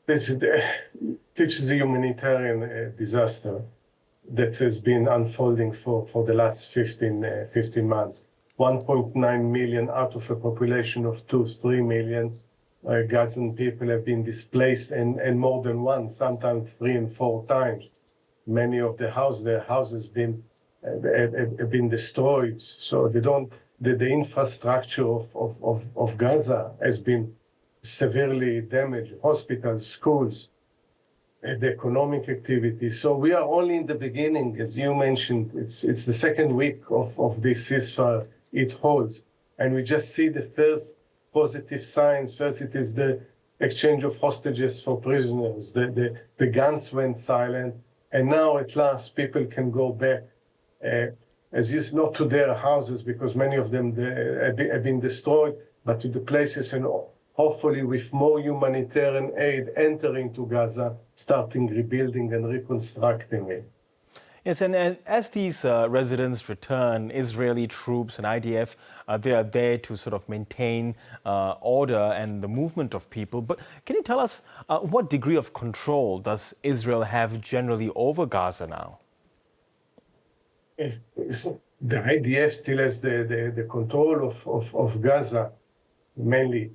this is a humanitarian disaster that has been unfolding for the last 15 months. 1.9 million out of a population of 3 million Gazan people have been displaced, and more than once, sometimes 3 and 4 times. Many of their houses have been destroyed. So the infrastructure of Gaza has been severely damaged. Hospitals, schools, the economic activity. So we are only in the beginning, as you mentioned. It's the second week of this ceasefire it holds, and we just see the first positive signs. First, it is the exchange of hostages for prisoners. The guns went silent, and now at last people can go back, as you not to their houses, because many of them have been destroyed, but to the places, and hopefully with more humanitarian aid entering to Gaza, starting rebuilding and reconstructing it. Yes, and as these residents return, Israeli troops and IDF, they are there to sort of maintain order and the movement of people. But can you tell us what degree of control does Israel have generally over Gaza now? The IDF still has the control of Gaza, mainly.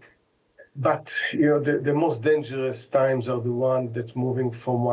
But the most dangerous times are the ones that moving from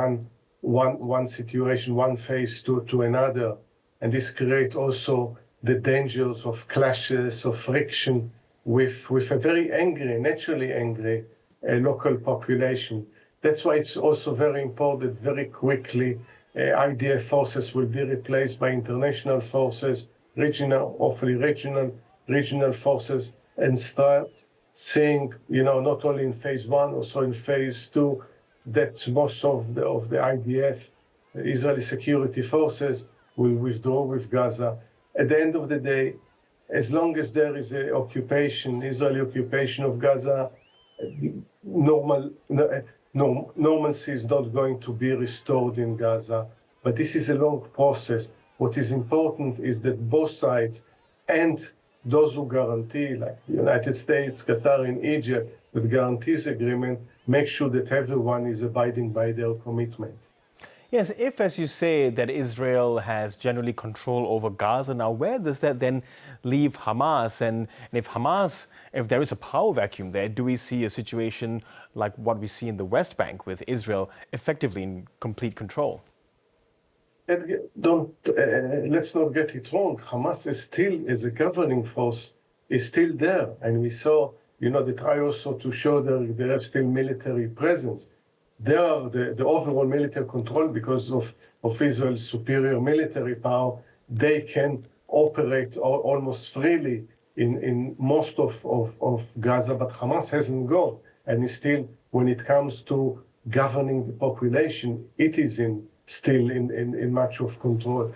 one situation, one phase to another, and this creates also the dangers of clashes, of friction with a very angry, naturally angry local population. That's why it's also very important. Very quickly, IDF forces will be replaced by international forces, hopefully regional forces, and start seeing, not only in phase 1, also in phase 2. That most of the IDF, Israeli security forces, will withdraw with Gaza. At the end of the day, as long as there is an Israeli occupation of Gaza, normalcy is not going to be restored in Gaza. But this is a long process. What is important is that both sides, and those who guarantee, like the United States, Qatar, and Egypt, with guarantees agreement, make sure that everyone is abiding by their commitments. Yes, if, as you say, that Israel has generally control over Gaza, now where does that then leave Hamas? And if there is a power vacuum there, do we see a situation like what we see in the West Bank with Israel effectively in complete control? Let's not get it wrong. Hamas is still, as a governing force, is still there. And we saw, they try also to show that they have still military presence. They are the overall military control because of Israel's superior military power. They can operate almost freely in most of Gaza, but Hamas hasn't gone. And still, when it comes to governing the population, it is still in much of control.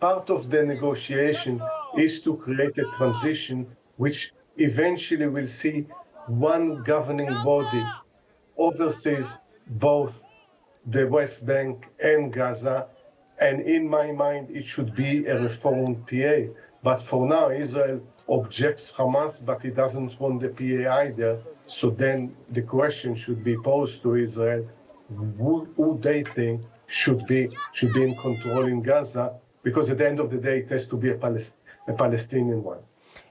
Part of the negotiation is to create a transition which eventually will see one governing body oversees both the West Bank and Gaza, and in my mind it should be a reformed PA. But for now, Israel objects Hamas, but it doesn't want the PA either. So then the question should be posed to Israel: who they think should be in control in Gaza? Because at the end of the day, it has to be a Palestinian one.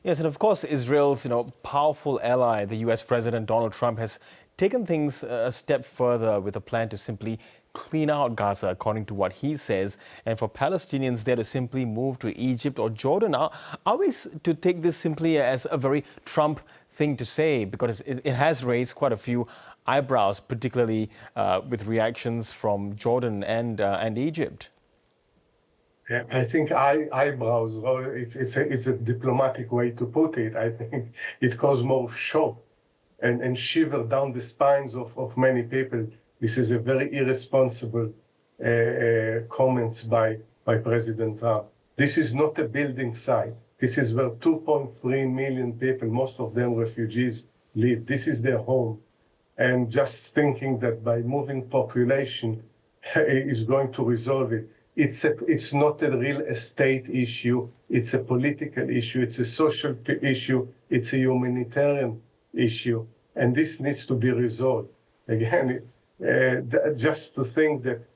Yes, and of course, Israel's powerful ally, the U.S. President Donald Trump, has taken things a step further with a plan to simply clean out Gaza, according to what he says, and for Palestinians there to simply move to Egypt or Jordan. Are we to take this simply as a very Trump thing to say? Because it has raised quite a few eyebrows, particularly with reactions from Jordan and Egypt. Yeah, I think eyebrows, it's a diplomatic way to put it. I think it caused more shock and shiver down the spines of many people. This is a very irresponsible comment by President Trump. This is not a building site. This is where 2.3 million people, most of them refugees, live. This is their home. And just thinking that by moving population is going to resolve it. It's not a real estate issue. It's a political issue. It's a social issue. It's a humanitarian issue. And this needs to be resolved. Again, just to think that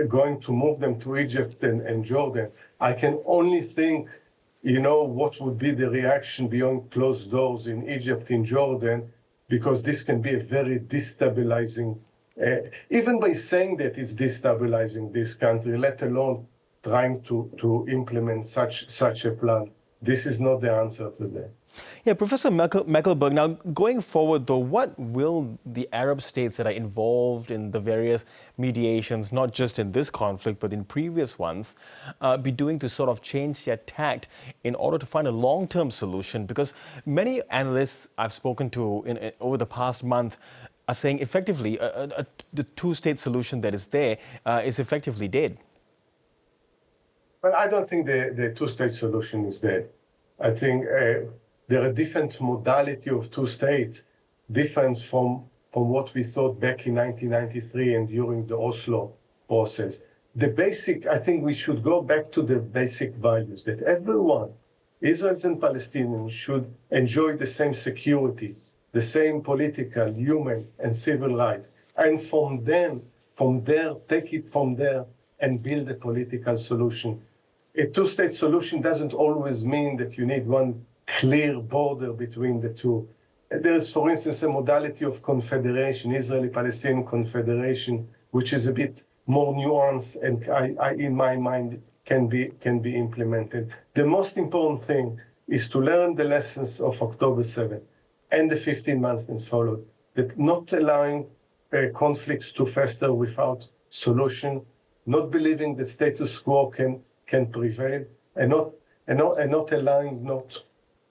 going to move them to Egypt and Jordan, I can only think, what would be the reaction beyond closed doors in Egypt, in Jordan, because this can be a very destabilizing, even by saying that it's destabilizing this country, let alone trying to implement such a plan. This is not the answer today. Yeah, Professor Mekelberg, now going forward though, what will the Arab states that are involved in the various mediations, not just in this conflict, but in previous ones, be doing to sort of change their tact in order to find a long-term solution? Because many analysts I've spoken to over the past month are saying effectively the two-state solution that is there is effectively dead. Well, I don't think the two-state solution is dead. I think there are different modality of two states, different from what we thought back in 1993 and during the Oslo process. I think we should go back to the basic values that everyone, Israelis and Palestinians, should enjoy the same security, the same political, human, and civil rights. And from there, take it from there and build a political solution. A two-state solution doesn't always mean that you need one clear border between the two. There is, for instance, a modality of confederation, Israeli-Palestinian confederation, which is a bit more nuanced and in my mind can be implemented. The most important thing is to learn the lessons of October 7 and the 15 months that followed, that not allowing conflicts to fester without solution, not believing that status quo can prevail, and not allowing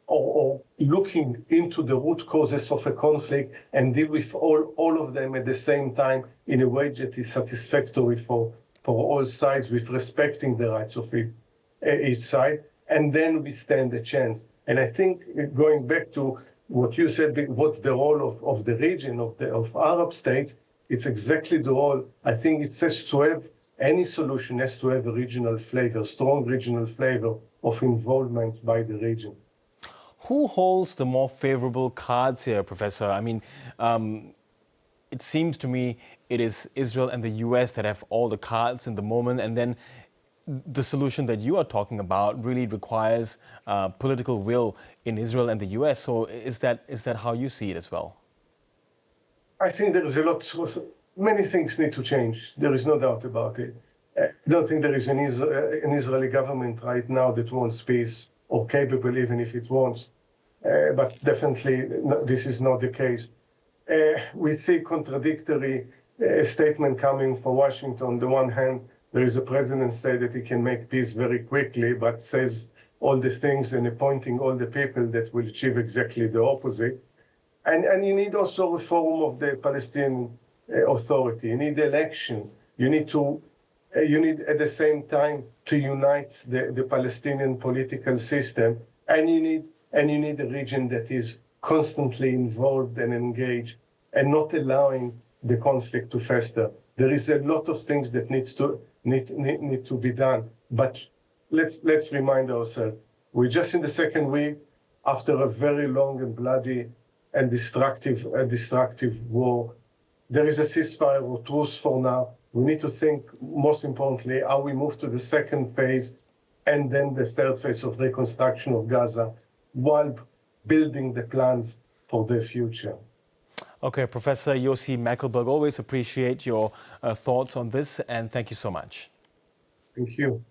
or looking into the root causes of a conflict and deal with all of them at the same time in a way that is satisfactory for all sides, with respecting the rights of each side, and then we stand a chance. And I think, going back to what you said, what's the role of the region, of Arab states, it's exactly the role. I think it says to have any solution has to have a regional flavor, strong regional flavor of involvement by the region. Who holds the more favorable cards here, Professor? I mean, it seems to me it is Israel and the US that have all the cards in the moment, and then the solution that you are talking about really requires political will in Israel and the US. So is that how you see it as well? I think there is many things need to change. There is no doubt about it. I don't think there is an Israeli government right now that wants peace, or capable even if it wants. But definitely this is not the case. We see contradictory statement coming from Washington. On the one hand, there is a president say that he can make peace very quickly, but says all the things and appointing all the people that will achieve exactly the opposite. And you need also reform of the Palestinian Authority. You need election. You need at the same time to unite the Palestinian political system, and you need a region that is constantly involved and engaged and not allowing the conflict to fester. There is a lot of things that need to be done, but let's remind ourselves, we're just in the second week after a very long and bloody and destructive war. There is a ceasefire or truce for now. We need to think, most importantly, how we move to the second phase and then the third phase of reconstruction of Gaza, while building the plans for the future. Okay, Professor Yossi Mekelberg, always appreciate your thoughts on this, and thank you so much. Thank you.